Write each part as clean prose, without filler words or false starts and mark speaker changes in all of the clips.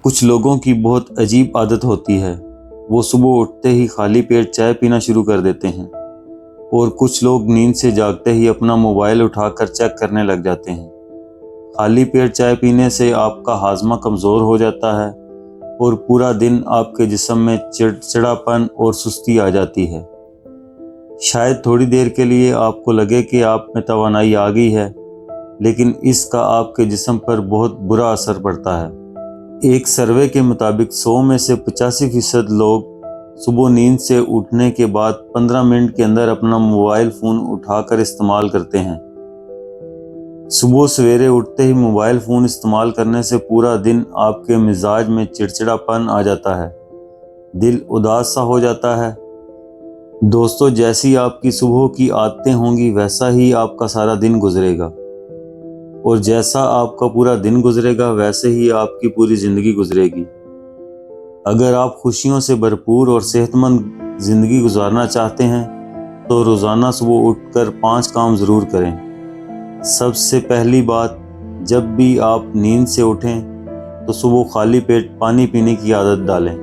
Speaker 1: کچھ لوگوں کی بہت عجیب عادت ہوتی ہے، وہ صبح اٹھتے ہی خالی پیٹ چائے پینا شروع کر دیتے ہیں، اور کچھ لوگ نیند سے جاگتے ہی اپنا موبائل اٹھا کر چیک کرنے لگ جاتے ہیں۔ خالی پیٹ چائے پینے سے آپ کا ہاضمہ کمزور ہو جاتا ہے اور پورا دن آپ کے جسم میں چڑچڑاپن اور سستی آ جاتی ہے۔ شاید تھوڑی دیر کے لیے آپ کو لگے کہ آپ میں توانائی آ گئی ہے، لیکن اس کا آپ کے جسم پر بہت برا اثر پڑتا ہے۔ ایک سروے کے مطابق 100 میں سے 85% لوگ صبح نیند سے اٹھنے کے بعد 15 منٹ کے اندر اپنا موبائل فون اٹھا کر استعمال کرتے ہیں۔ صبح سویرے اٹھتے ہی موبائل فون استعمال کرنے سے پورا دن آپ کے مزاج میں چڑچڑاپن آ جاتا ہے، دل اداس سا ہو جاتا ہے۔ دوستو، جیسی آپ کی صبح کی عادتیں ہوں گی ویسا ہی آپ کا سارا دن گزرے گا، اور جیسا آپ کا پورا دن گزرے گا ویسے ہی آپ کی پوری زندگی گزرے گی۔ اگر آپ خوشیوں سے بھرپور اور صحت مند زندگی گزارنا چاہتے ہیں تو روزانہ صبح اٹھ کر 5 کام ضرور کریں۔ سب سے پہلی بات، جب بھی آپ نیند سے اٹھیں تو صبح خالی پیٹ پانی پینے کی عادت ڈالیں۔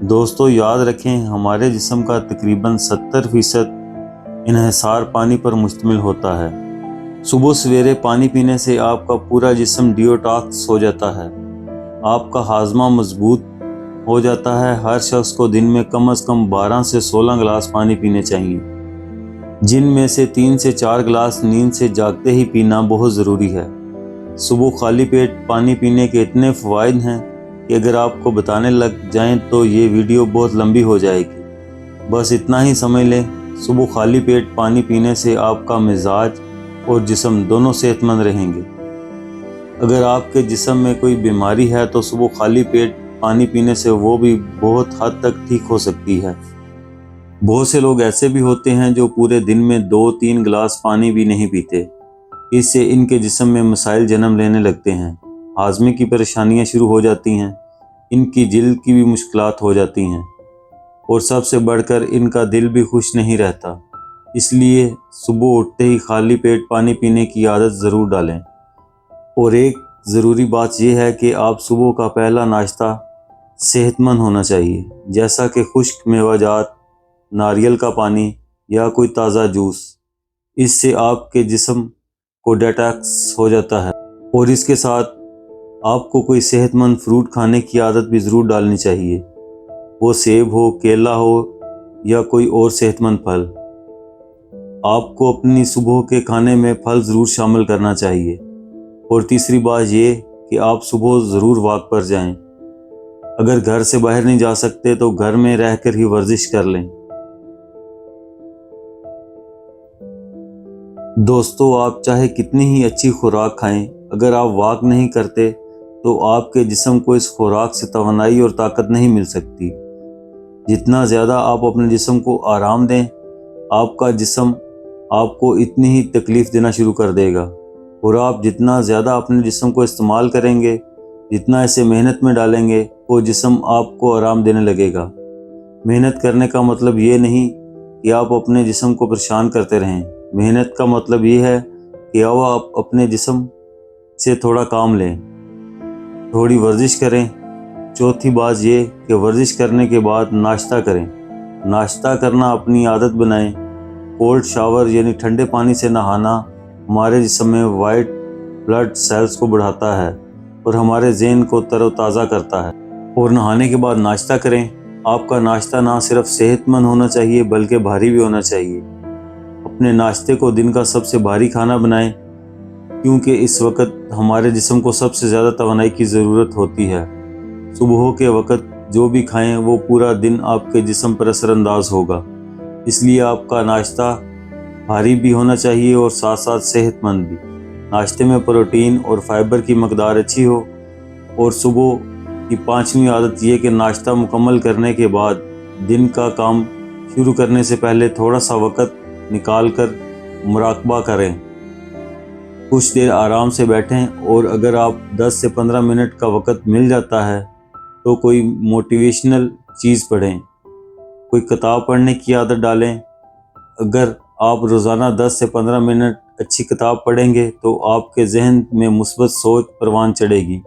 Speaker 1: دوستو، یاد رکھیں، ہمارے جسم کا تقریباً 70% انحصار پانی پر مشتمل ہوتا ہے۔ صبح سویرے پانی پینے سے آپ کا پورا جسم ڈیٹاکس ہو جاتا ہے، آپ کا ہاضمہ مضبوط ہو جاتا ہے۔ ہر شخص کو دن میں کم از کم 12 سے 16 گلاس پانی پینے چاہیے، جن میں سے 3 سے 4 گلاس نیند سے جاگتے ہی پینا بہت ضروری ہے۔ صبح خالی پیٹ پانی پینے کے اتنے فوائد ہیں کہ اگر آپ کو بتانے لگ جائیں تو یہ ویڈیو بہت لمبی ہو جائے گی۔ بس اتنا ہی سمجھ لیں، صبح خالی پیٹ پانی پینے سے آپ کا مزاج اور جسم دونوں صحت مند رہیں گے۔ اگر آپ کے جسم میں کوئی بیماری ہے تو صبح خالی پیٹ پانی پینے سے وہ بھی بہت حد تک ٹھیک ہو سکتی ہے۔ بہت سے لوگ ایسے بھی ہوتے ہیں جو پورے دن میں 2-3 گلاس پانی بھی نہیں پیتے۔ اس سے ان کے جسم میں مسائل جنم لینے لگتے ہیں، ہاضمے کی پریشانیاں شروع ہو جاتی ہیں، ان کی جلد کی بھی مشکلات ہو جاتی ہیں، اور سب سے بڑھ کر ان کا دل بھی خوش نہیں رہتا۔ اس لیے صبح اٹھتے ہی خالی پیٹ پانی پینے کی عادت ضرور ڈالیں۔ اور ایک ضروری بات یہ ہے کہ آپ صبح کا پہلا ناشتہ صحت مند ہونا چاہیے، جیسا کہ خشک میوہ جات، ناریل کا پانی یا کوئی تازہ جوس۔ اس سے آپ کے جسم کو ڈیٹاکس ہو جاتا ہے، اور اس کے ساتھ آپ کو کوئی صحت مند فروٹ کھانے کی عادت بھی ضرور ڈالنی چاہیے، وہ سیب ہو، کیلا ہو یا کوئی اور صحت مند پھل۔ آپ کو اپنی صبح کے کھانے میں پھل ضرور شامل کرنا چاہیے۔ اور تیسری بات یہ کہ آپ صبح ضرور واک پر جائیں۔ اگر گھر سے باہر نہیں جا سکتے تو گھر میں رہ کر ہی ورزش کر لیں۔ دوستو، آپ چاہے کتنی ہی اچھی خوراک کھائیں، اگر آپ واک نہیں کرتے تو آپ کے جسم کو اس خوراک سے توانائی اور طاقت نہیں مل سکتی۔ جتنا زیادہ آپ اپنے جسم کو آرام دیں، آپ کا جسم آپ کو اتنی ہی تکلیف دینا شروع کر دے گا، اور آپ جتنا زیادہ اپنے جسم کو استعمال کریں گے، جتنا اسے محنت میں ڈالیں گے، وہ جسم آپ کو آرام دینے لگے گا۔ محنت کرنے کا مطلب یہ نہیں کہ آپ اپنے جسم کو پریشان کرتے رہیں۔ محنت کا مطلب یہ ہے کہ آپ اپنے جسم سے تھوڑا کام لیں، تھوڑی ورزش کریں۔ چوتھی بات یہ کہ ورزش کرنے کے بعد ناشتہ کریں۔ ناشتہ کرنا اپنی عادت بنائیں۔ کولڈ شاور یعنی ٹھنڈے پانی سے نہانا ہمارے جسم میں وائٹ بلڈ سیلز کو بڑھاتا ہے اور ہمارے ذہن کو تر و تازہ کرتا ہے۔ اور نہانے کے بعد ناشتہ کریں۔ آپ کا ناشتہ نہ صرف صحت مند ہونا چاہیے بلکہ بھاری بھی ہونا چاہیے۔ اپنے ناشتے کو دن کا سب سے بھاری کھانا بنائیں، کیونکہ اس وقت ہمارے جسم کو سب سے زیادہ توانائی کی ضرورت ہوتی ہے۔ صبح کے وقت جو بھی کھائیں وہ پورا دن آپ کے جسم پر اثر انداز ہوگا، اس لیے آپ کا ناشتہ بھاری بھی ہونا چاہیے اور ساتھ ساتھ صحت مند بھی۔ ناشتے میں پروٹین اور فائبر کی مقدار اچھی ہو۔ اور صبح کی 5ویں عادت یہ کہ ناشتہ مکمل کرنے کے بعد دن کا کام شروع کرنے سے پہلے تھوڑا سا وقت نکال کر مراقبہ کریں۔ کچھ دیر آرام سے بیٹھیں، اور اگر آپ 10 سے 15 منٹ کا وقت مل جاتا ہے تو کوئی موٹیویشنل چیز پڑھیں، کوئی کتاب پڑھنے کی عادت ڈالیں۔ اگر آپ روزانہ 10 سے 15 منٹ اچھی کتاب پڑھیں گے تو آپ کے ذہن میں مثبت سوچ پروان چڑھے گی۔